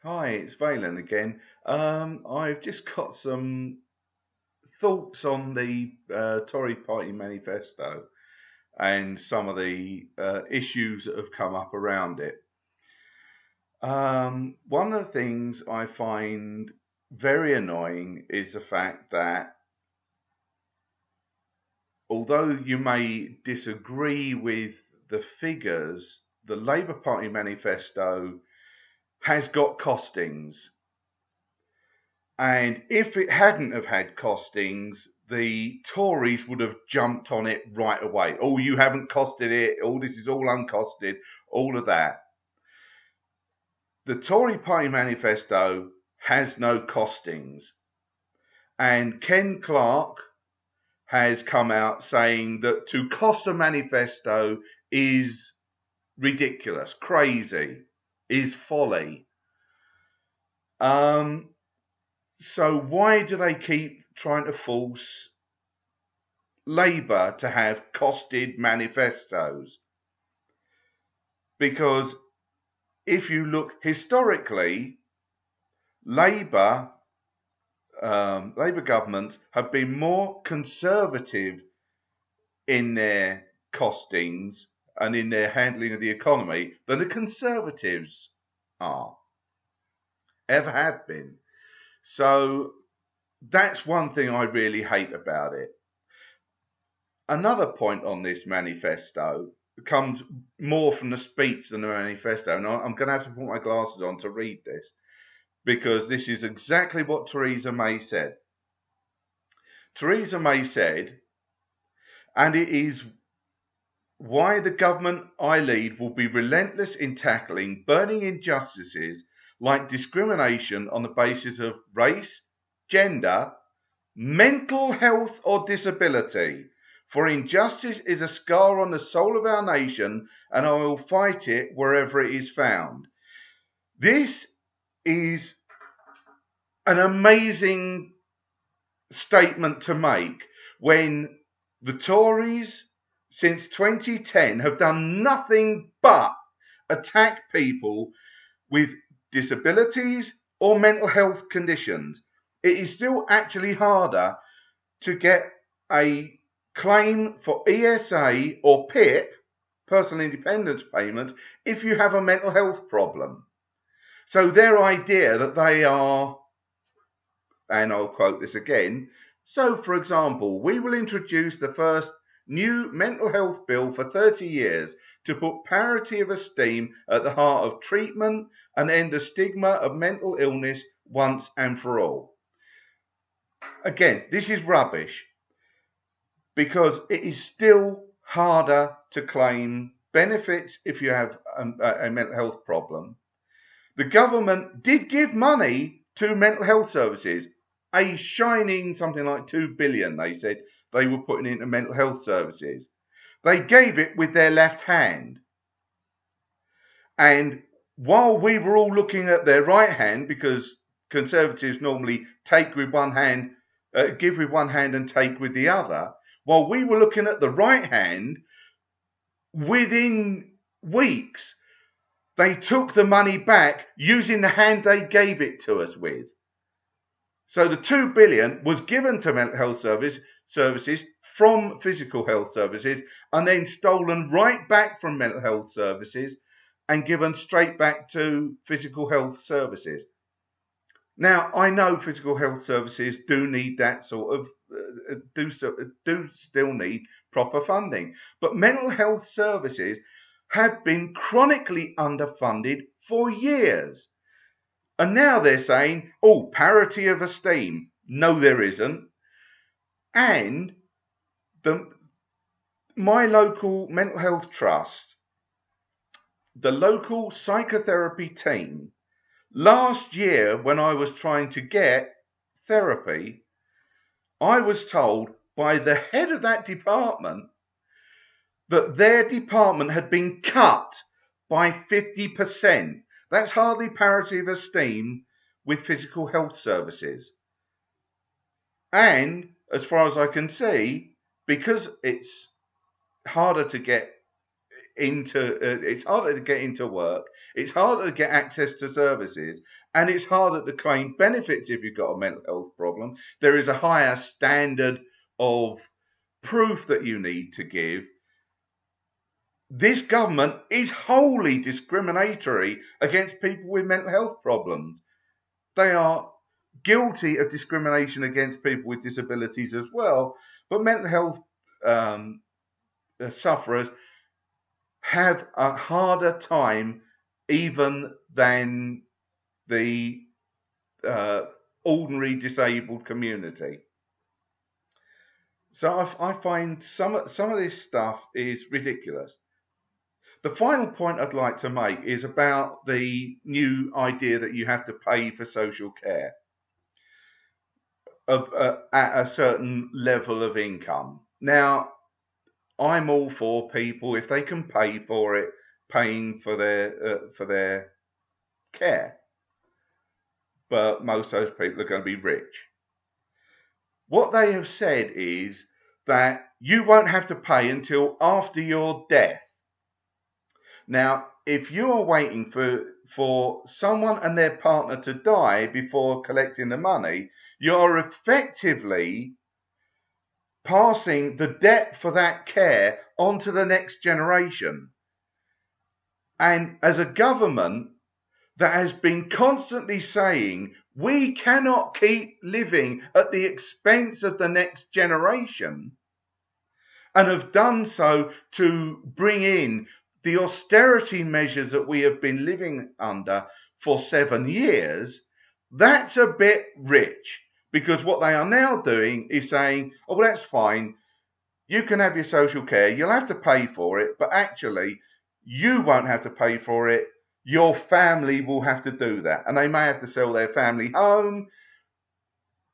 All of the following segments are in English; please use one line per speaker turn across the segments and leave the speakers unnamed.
Hi, it's Valen again. I've just got some thoughts on the Tory Party Manifesto and some of the issues that have come up around it. One of the things I find very annoying is the fact that although you may disagree with the figures, the Labour Party Manifesto has got costings. And if it hadn't have had costings, the Tories would have jumped on it right away. Oh, you haven't costed it. Oh, this is all uncosted. All of that. The Tory Party Manifesto has no costings. And Ken Clarke has come out saying that to cost a manifesto is ridiculous, crazy, is folly. So why do they keep trying to force Labour to have costed manifestos? Because if you look historically, Labour governments have been more conservative in their costings and in their handling of the economy than the Conservatives ever have been. So that's one thing I really hate about it. Another point on this manifesto comes more from the speech than the manifesto. And I'm going to have to put my glasses on to read this because this is exactly what Theresa May said. Theresa May said, and it is why the government I lead will be relentless in tackling burning injustices like discrimination on the basis of race, gender, mental health or disability. For injustice is a scar on the soul of our nation, and I will fight it wherever it is found. This is an amazing statement to make when the Tories since 2010 have done nothing but attack people with disabilities or mental health conditions. It is still actually harder to get a claim for ESA or PIP, personal independence payments, if you have a mental health problem. So their idea that they are, and I'll quote this again, so for example, we will introduce the first new mental health bill for 30 years to put parity of esteem at the heart of treatment and end the stigma of mental illness once and for all. Again, this is rubbish because it is still harder to claim benefits if you have a mental health problem. The government did give money to mental health services, a shining something like 2 billion, they said they were putting into mental health services. They gave it with their left hand. And while we were all looking at their right hand, because Conservatives normally take with one hand, give with one hand and take with the other, while we were looking at the right hand, within weeks, they took the money back using the hand they gave it to us with. So the 2 billion was given to mental health services from physical health services and then stolen right back from mental health services and given straight back to physical health services. Now, I know physical health services do need that sort of, do still need proper funding. But mental health services have been chronically underfunded for years. And now they're saying, oh, parity of esteem. No, there isn't. And my local mental health trust, the local psychotherapy team, last year when I was trying to get therapy, I was told by the head of that department that their department had been cut by 50%. That's hardly parity of esteem with physical health services. And as far as I can see, because it's harder to get into work, It's harder to get access to services, and it's harder to claim benefits if you've got a mental health problem. There is a higher standard of proof that you need to give. This government is wholly discriminatory against people with mental health problems. They are guilty of discrimination against people with disabilities as well, but mental health sufferers have a harder time even than the ordinary disabled community. So I find some of this stuff is ridiculous. The final point I'd like to make is about the new idea that you have to pay for social care at a certain level of income. Now, I'm all for people, if they can pay for it, paying for their care. But most of those people are going to be rich. What they have said is that you won't have to pay until after your death. Now, if you are waiting for someone and their partner to die before collecting the money, you're effectively passing the debt for that care on to the next generation. And as a government that has been constantly saying we cannot keep living at the expense of the next generation, and have done so to bring in the austerity measures that we have been living under for 7 years, that's a bit rich. Because what they are now doing is saying, oh, well, that's fine. You can have your social care. You'll have to pay for it. But actually, you won't have to pay for it. Your family will have to do that. And they may have to sell their family home.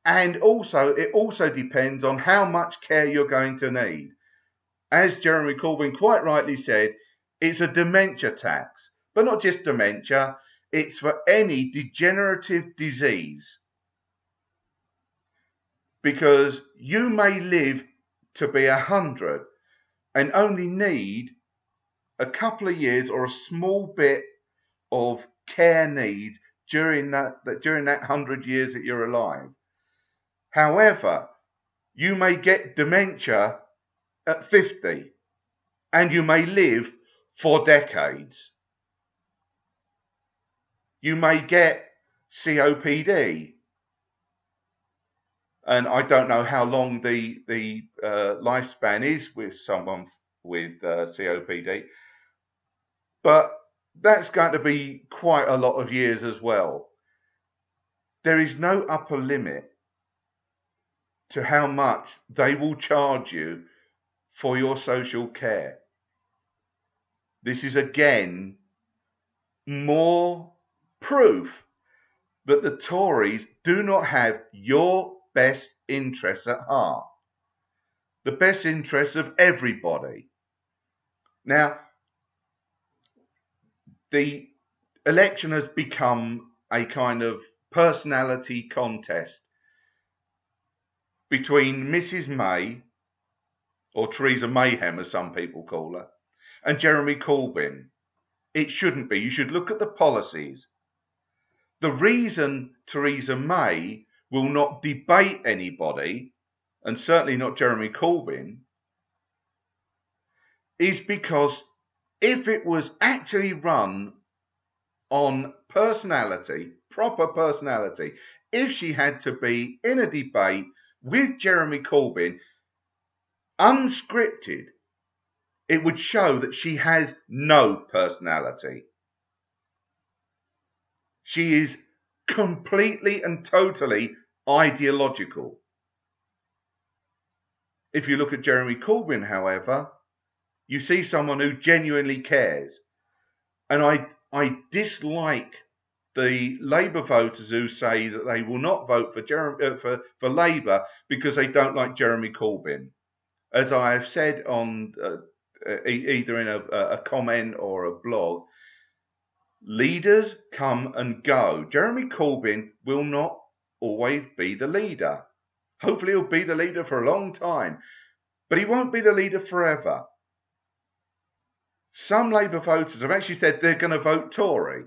And also, it also depends on how much care you're going to need. As Jeremy Corbyn quite rightly said, it's a dementia tax. But not just dementia. It's for any degenerative disease. Because you may live to be 100 and only need a couple of years or a small bit of care needs during that 100 years that you're alive. However, you may get dementia at 50 and you may live for decades. You may get COPD. And I don't know how long the lifespan is with someone with COPD, but that's going to be quite a lot of years as well. There is no upper limit to how much they will charge you for your social care. This is again more proof that the Tories do not have your best interests at heart. The best interests of everybody. Now, the election has become a kind of personality contest between Mrs. May, or Theresa Mayhem as some people call her, and Jeremy Corbyn. It shouldn't be. You should look at the policies. The reason Theresa May will not debate anybody, and certainly not Jeremy Corbyn, is because if it was actually run on personality, proper personality, if she had to be in a debate with Jeremy Corbyn, unscripted, it would show that she has no personality. She is completely and totally ideological. If you look at Jeremy Corbyn, however, you see someone who genuinely cares. And I dislike the Labour voters who say that they will not vote for Labour because they don't like Jeremy Corbyn. As I have said on either in a comment or a blog, leaders come and go. Jeremy Corbyn will not always be the leader. Hopefully he'll be the leader for a long time, but he won't be the leader forever. Some Labour voters have actually said they're going to vote Tory.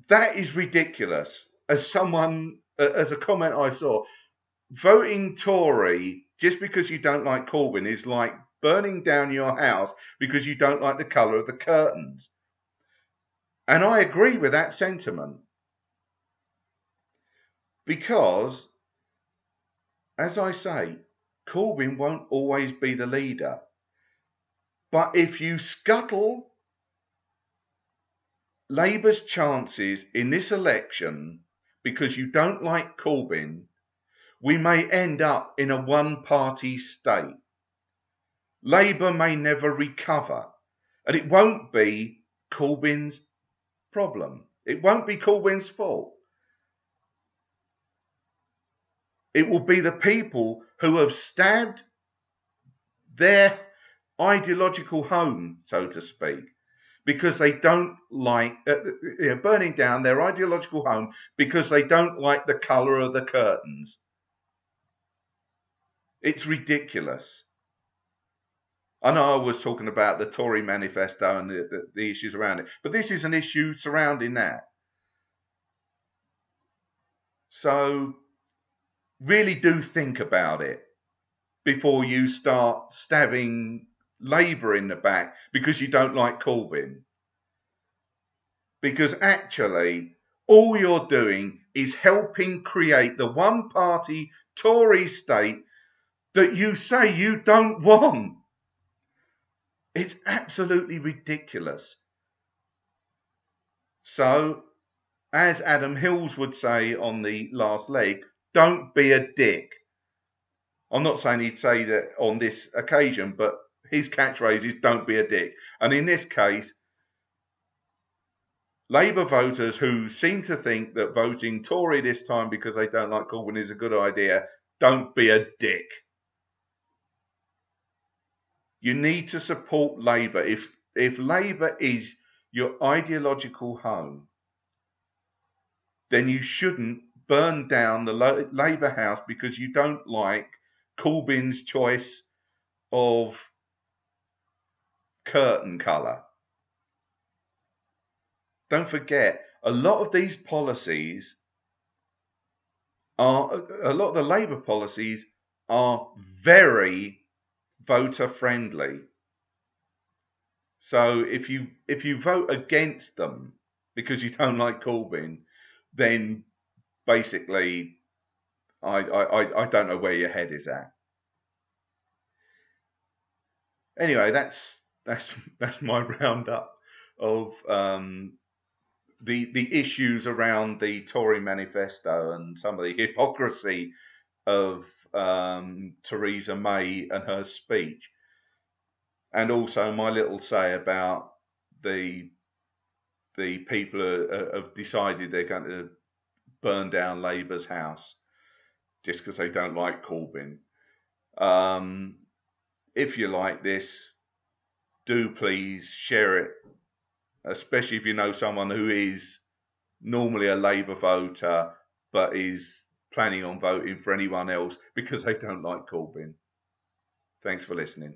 That is ridiculous. As a comment I saw, voting Tory just because you don't like Corbyn is like burning down your house because you don't like the colour of the curtains. And I agree with that sentiment. Because, as I say, Corbyn won't always be the leader. But if you scuttle Labour's chances in this election because you don't like Corbyn, we may end up in a one-party state. Labour may never recover, and it won't be Corbyn's problem. It won't be Corbyn's fault. It will be the people who have stabbed their ideological home, so to speak, because they don't like burning down their ideological home because they don't like the colour of the curtains. It's ridiculous. I know I was talking about the Tory Manifesto and the issues around it, but this is an issue surrounding that. So really do think about it before you start stabbing Labour in the back because you don't like Corbyn. Because actually, all you're doing is helping create the one-party Tory state that you say you don't want. It's absolutely ridiculous. So, as Adam Hills would say on the last leg, don't be a dick. I'm not saying he'd say that on this occasion, but his catchphrase is don't be a dick. And in this case, Labour voters who seem to think that voting Tory this time because they don't like Corbyn is a good idea, don't be a dick. You need to support Labour. If Labour is your ideological home, then you shouldn't burn down the Labour House because you don't like Corbyn's choice of curtain colour. Don't forget, a lot of the Labour policies are very voter friendly. So if you vote against them because you don't like Corbyn, then basically I don't know where your head is at. Anyway, that's my roundup of the issues around the Tory Manifesto and some of the hypocrisy of Theresa May and her speech, and also my little say about the people who have decided they're going to burn down Labour's house just because they don't like Corbyn. If you like this, do please share it, especially if you know someone who is normally a Labour voter but is planning on voting for anyone else because they don't like Corbyn. Thanks for listening.